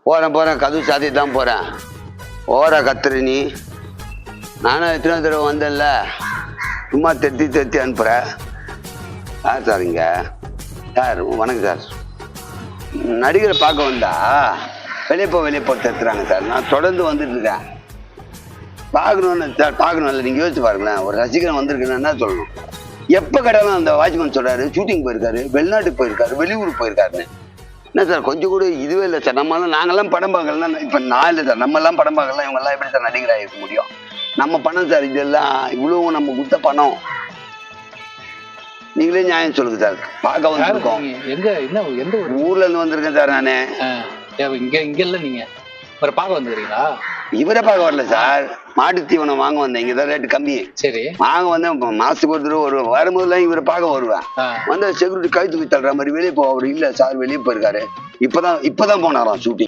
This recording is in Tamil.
போறேன் கதவு சாத்தி தான் போறேன். ஓரா கத்துற நீ. நானும் எத்தனை தடவை வந்தேன்ல, சும்மா தெத்தி அனுப்புற. யார் சார் இங்க? சார் வணக்கம் சார். நடிகரை பார்க்க வந்தா வெளியே போ தெத்துறாங்க சார். நான் தொடர்ந்து வந்துட்டு இருக்கேன். பார்க்கணும்னு சார், பார்க்கணும்ல. நீங்க யோசிச்சு பாருங்களேன், ஒரு ரசிகன் வந்திருக்குன்னு என்ன சொல்லணும்? எப்ப கேட்டாலும் அந்த வாட்ச்மேன் சொல்றாரு ஷூட்டிங் போயிருக்காரு, வெளிநாட்டுக்கு போயிருக்காரு, வெளியூருக்கு போயிருக்காருன்னு. என்ன சார் கொஞ்சம் கூட இதுவே இல்லை சார். நாங்கெல்லாம் படம் பார்க்கலாம். இப்ப நான் இல்லை சார், நம்ம எல்லாம் படம் பார்க்கலாம். இவங்க எல்லாம் எப்படி சார் நடிகராக இருக்க முடியும்? நம்ம பணம் சார், இதெல்லாம் இவ்வளவு நம்ம கொடுத்த பணம். நீங்களே நியாயம் சொல்லுங்க சார். பார்க்க வந்திருக்கோம். எந்த ஊர்ல இருந்து வந்திருக்கேன் சார் நானு. இங்க இல்ல, நீங்க இவரை பார்க்க வந்துக்கிறீங்களா? இவரை பார்க்க வரல சார், மாட்டு தீவனம் வாங்க வந்தேன். இங்கதான் ரேட்டு கம்மி. சரி, வாங்க வந்தேன். மாசத்துக்கு ஒரு தடவை வரும்போதுலாம் இவரை பார்க்க வருவேன். வந்து செக்யூரிட்டி கழுத்து தள்ளுற மாதிரி வெளியே போவாரு. இல்ல சார் வெளியே போயிருக்காரு. இப்பதான் போனாராம் ஷூட்டிங்.